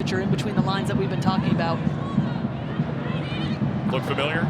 nature in between the lines that we've been talking about. Look familiar?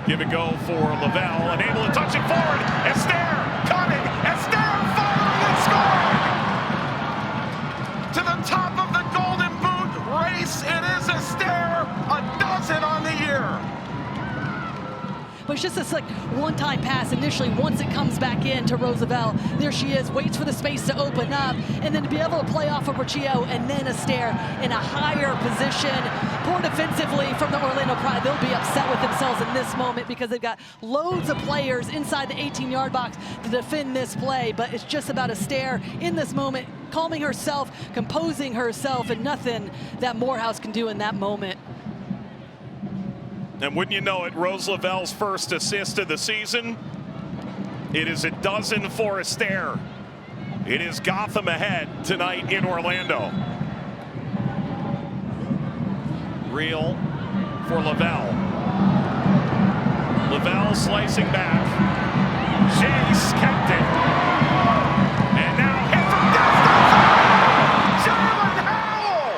Give it go for Lavelle, unable to touch it forward. Esther cutting, Esther firing and scoring! To the top of the Golden Boot race, it is Esther, a dozen on the year. But it's just this like one-time pass initially. Once it comes back in to Roosevelt, there she is, waits for the space to open up, and then to be able to play off of Riccio and then Esther in a higher position. Poor defensively from the Orlando Pride. They'll be upset with themselves in this moment because they've got loads of players inside the 18-yard box to defend this play, but it's just about Esther in this moment, calming herself, composing herself, and nothing that Morehouse can do in that moment. And wouldn't you know it, Rose Lavelle's first assist of the season. It is a dozen for Esther. It is Gotham ahead tonight in Orlando. Reel for Lavelle. Lavelle slicing back. Chase kept it. And now hit from distance. Jalen Howell!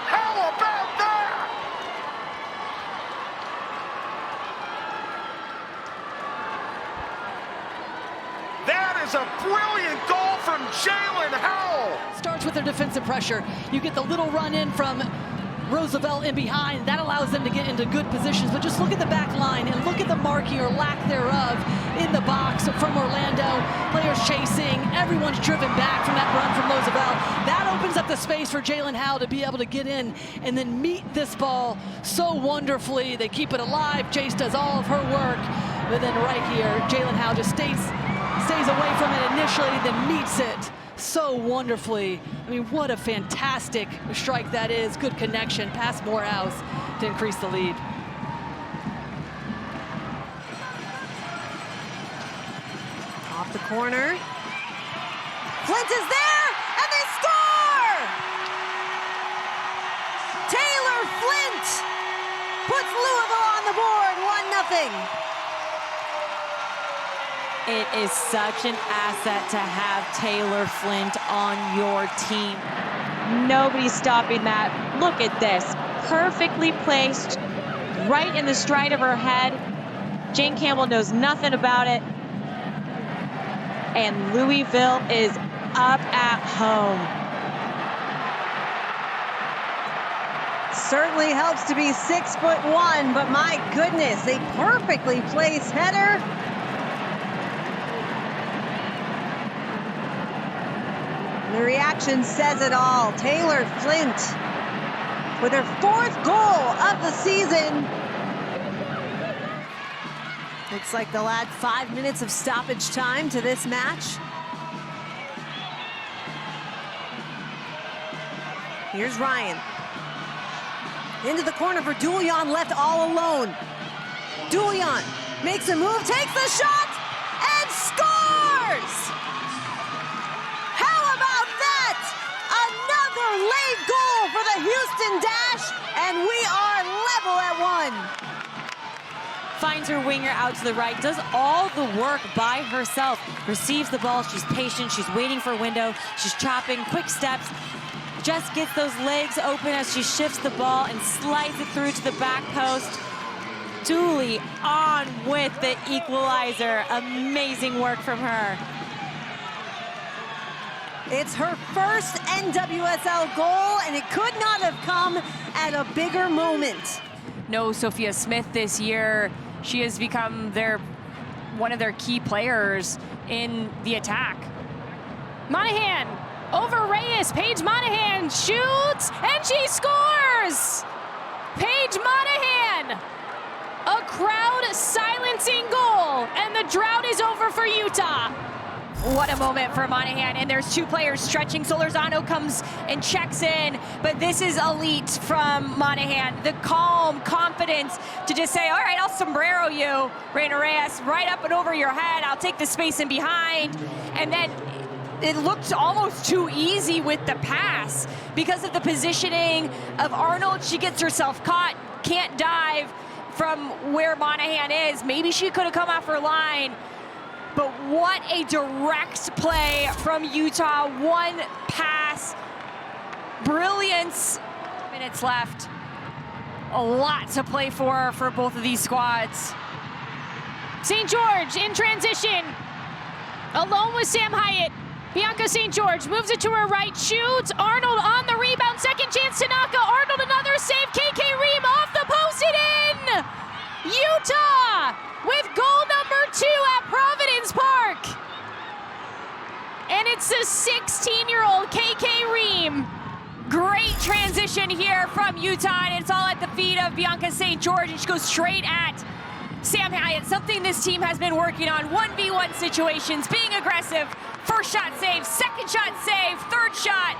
How about that? That is a brilliant goal from Jalen Howell. Starts with their defensive pressure. You get the little run in from Roosevelt in behind. That allows them to get into good positions. But just look at the back line and look at the marking or lack thereof in the box from Orlando. Players chasing. Everyone's driven back from that run from Roosevelt. That opens up the space for Jalen Howell to be able to get in and then meet this ball so wonderfully. They keep it alive. Jace does all of her work. But then right here, Jalen Howell just stays away from it initially, then meets it so wonderfully. I mean, what a fantastic strike that is. Good connection past Morehouse to increase the lead. Off the corner. Flint is there, and they score! Taylor Flint puts Louisville on the board, 1-0. It is such an asset to have Taylor Flint on your team. Nobody's stopping that. Look at this. Perfectly placed, right in the stride of her head. Jane Campbell knows nothing about it. And Louisville is up at home. Certainly helps to be 6'1", but my goodness, a perfectly placed header. The reaction says it all. Taylor Flint with her 4th goal of the season. Looks like they'll add 5 minutes of stoppage time to this match. Here's Ryan. Into the corner for Dulion, left all alone. Dulion makes a move, takes the shot, and scores! Late goal for the Houston Dash, and we are level at 1. Finds her winger out to the right, does all the work by herself, receives the ball, she's patient, she's waiting for a window, she's chopping, quick steps, just gets those legs open as she shifts the ball and slides it through to the back post. Dooley on with the equalizer. Amazing work from her. It's her first NWSL goal, and it could not have come at a bigger moment. No Sophia Smith this year. She has become one of their key players in the attack. Monahan over Reyes. Paige Monahan shoots, and she scores! Paige Monahan! A crowd silencing goal, and the drought is over for Utah. What a moment for Monahan, and there's 2 players stretching. Solorzano comes and checks in, but this is elite from Monahan. The calm confidence to just say, all right, I'll sombrero you, Reina Reyes, right up and over your head. I'll take the space in behind. And then it looked almost too easy with the pass because of the positioning of Arnold. She gets herself caught, can't dive from where Monahan is. Maybe she could have come off her line. But what a direct play from Utah. One pass, brilliance minutes left. A lot to play for both of these squads. St. George in transition. Alone with Sam Hyatt. Bianca St. George moves it to her right, shoots. Arnold on the rebound, second chance Tanaka. Arnold another save, KK Ream off the post and in! Utah with goal number 2 at Providence Park. And it's the 16-year-old KK Ream. Great transition here from Utah, and it's all at the feet of Bianca St. George, and she goes straight at Sam Hyatt, something this team has been working on. 1v1 situations, being aggressive. First shot save, second shot save, third shot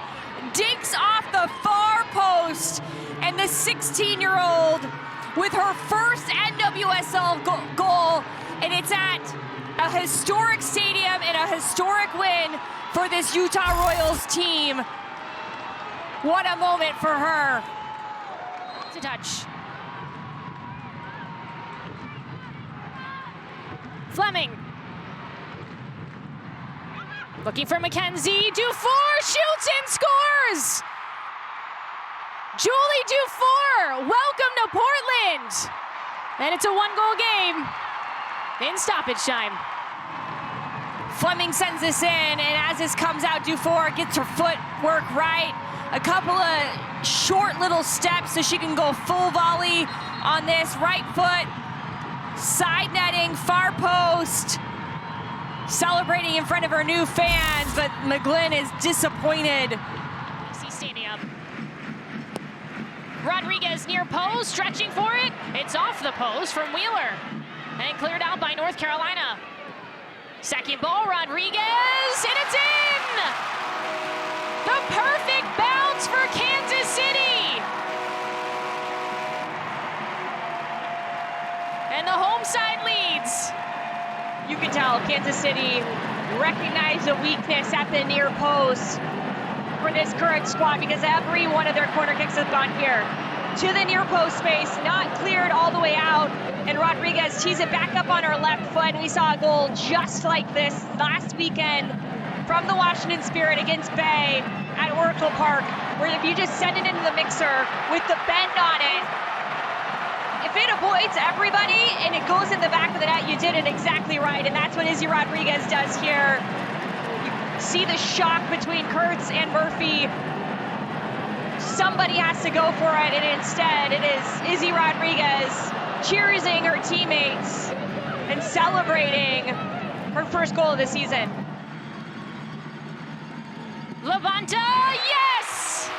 digs off the far post. And the 16-year-old with her first NWSL goal, and it's at a historic stadium and a historic win for this Utah Royals team. What a moment for her. To touch. Fleming. Looking for Mackenzie. Dufour shoots and scores! Julie Dufour, welcome to Portland. And it's a 1-goal game in stoppage time. Fleming sends this in, and as this comes out, Dufour gets her footwork right. A couple of short little steps so she can go full volley on this right foot. Side netting, far post. Celebrating in front of her new fans, but McGlynn is disappointed. Stadium. Rodriguez near post, stretching for it. It's off the post from Wheeler. And cleared out by North Carolina. Second ball, Rodriguez, and it's in! The perfect bounce for Kansas City! And the home side leads. You can tell Kansas City recognized a weakness at the near post for this current squad, because every one of their corner kicks has gone here to the near post space, not cleared all the way out, and Rodriguez tees it back up on her left foot. And we saw a goal just like this last weekend from the Washington Spirit against Bay at Oracle Park, where if you just send it into the mixer with the bend on it, if it avoids everybody and it goes in the back of the net, you did it exactly right. And that's what Izzy Rodriguez does here. You see the shock between Kurtz and Murphy. Somebody has to go for it, and instead it is Izzy Rodriguez cheersing her teammates and celebrating her first goal of the season. Levanta, yes!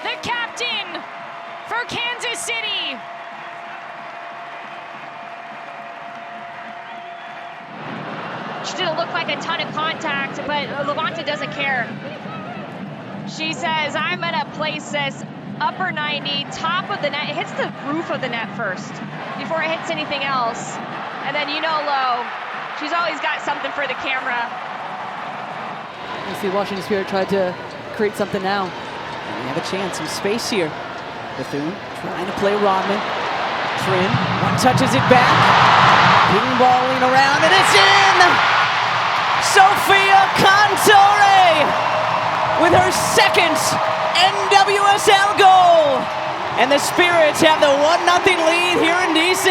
The captain for Kansas City. She didn't look like a ton of contact, but Levanta doesn't care. She says, I'm gonna place this upper 90, top of the net. It hits the roof of the net first before it hits anything else. And then, you know, Lo, she's always got something for the camera. You see Washington Spirit tried to create something now. And we have a chance, some space here. Bethune trying to play Rodman. Trin, one touches it back. Ping-balling around, and it's in! Sophia Cantore with her second NWSL goal. And the Spirits have the 1-0 lead here in DC.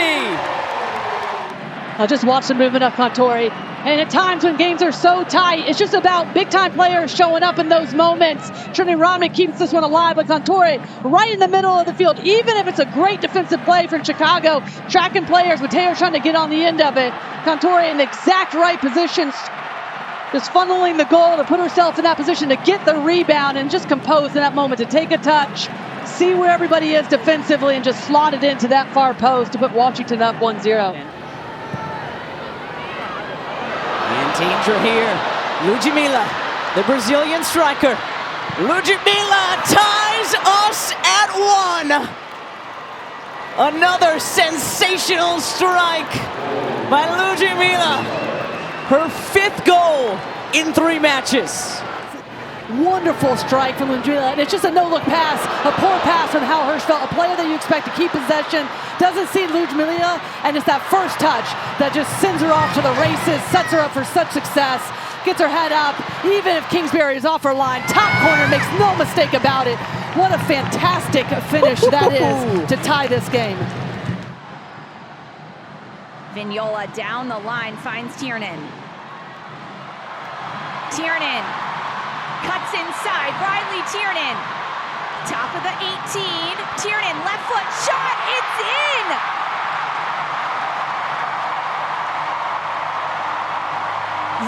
I just watched the movement of Cantore. And at times when games are so tight, it's just about big-time players showing up in those moments. Trinity Rodman keeps this one alive, but Cantore right in the middle of the field. Even if it's a great defensive play from Chicago, tracking players, but Taylor's trying to get on the end of it. Cantore in the exact right position, just funneling the goal to put herself in that position to get the rebound and just compose in that moment, to take a touch, see where everybody is defensively, and just slot it into that far post to put Washington up 1-0. In danger here, Ludmila, the Brazilian striker. Ludmila ties us at 1. Another sensational strike by Ludmila. Her 5th goal in 3 matches. Wonderful strike from Ludmila, and it's just a no-look pass, a poor pass from Hal Hirschfeld, a player that you expect to keep possession, doesn't see Ludmila, and it's that first touch that just sends her off to the races, sets her up for such success. gets her head up, even if Kingsbury is off her line. Top corner, makes no mistake about it. What a fantastic finish that is to tie this game. Vignola down the line, finds Tiernan. Tiernan cuts inside, Riley Tiernan. Top of the 18, Tiernan, left foot shot, it's in!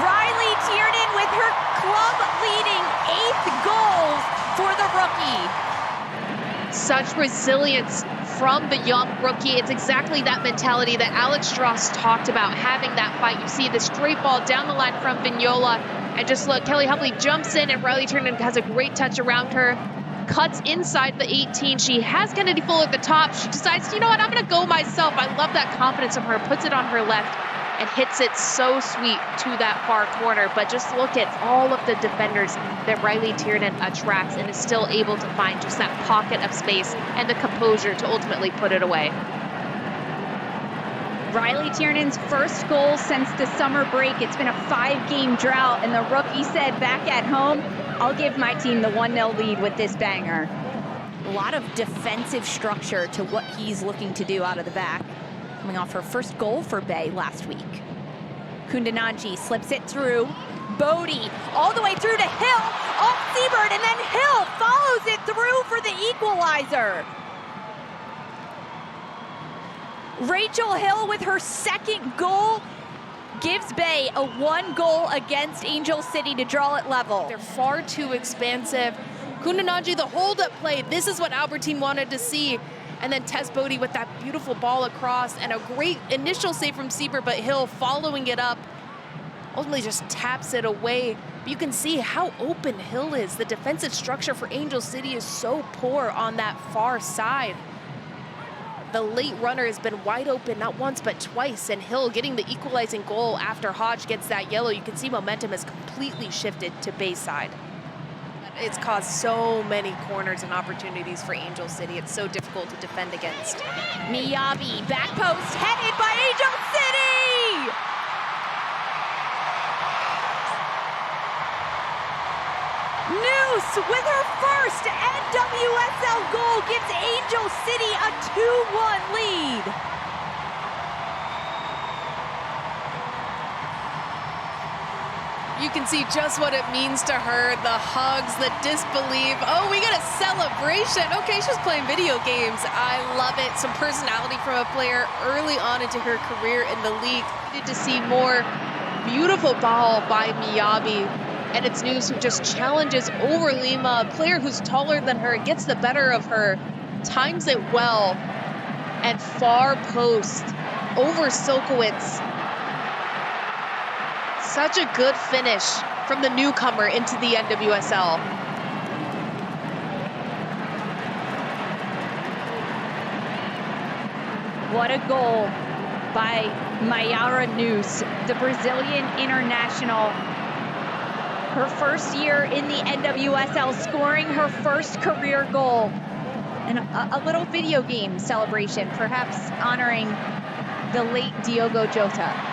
Riley Tiernan with her club-leading 8th goal for the rookie. Such resilience from the young rookie. It's exactly that mentality that Alex Strauss talked about, having that fight. You see the straight ball down the line from Vignola, and just look, Kelly Hovey jumps in, and Riley Tiernan has a great touch around her, cuts inside the 18. She has Kennedy Fuller at the top. She decides, you know what, I'm going to go myself. I love that confidence of her, puts it on her left, and hits it so sweet to that far corner. But just look at all of the defenders that Riley Tiernan attracts and is still able to find just that pocket of space and the composure to ultimately put it away. Riley Tiernan's first goal since the summer break. It's been a 5-game drought, and the rookie said back at home, I'll give my team the 1-0 lead with this banger. A lot of defensive structure to what he's looking to do out of the back. Coming off her first goal for Bay last week. Kundananji slips it through. Bodie all the way through to Hill, off Seabird, and then Hill follows it through for the equalizer. Rachel Hill with her 2nd goal gives Bay a 1-goal against Angel City to draw it level. They're far too expansive. Kundananji, the hold-up play, this is what Albertine wanted to see. And then Tess Bodie with that beautiful ball across, and a great initial save from Seabird, but Hill following it up, ultimately just taps it away. But you can see how open Hill is. The defensive structure for Angel City is so poor on that far side. The late runner has been wide open, not once, but twice, and Hill getting the equalizing goal after Hodge gets that yellow. You can see momentum has completely shifted to Bayside. It's caused so many corners and opportunities for Angel City. It's so difficult to defend against. Miyabi, back post, headed by Angel City! Noose with her first NWSL goal gives Angel City a 2-1 lead. You can see just what it means to her, the hugs, the disbelief. Oh, we got a celebration. Okay, she's playing video games. I love it. Some personality from a player early on into her career in the league. Good to see more beautiful ball by Miyabi. And it's Noose who just challenges over Lima, a player who's taller than her, gets the better of her, times it well, and far post over Silkowitz. Such a good finish from the newcomer into the NWSL. What a goal by Mayara Noose, the Brazilian international. Her first year in the NWSL, scoring her first career goal. And a little video game celebration, perhaps honoring the late Diogo Jota.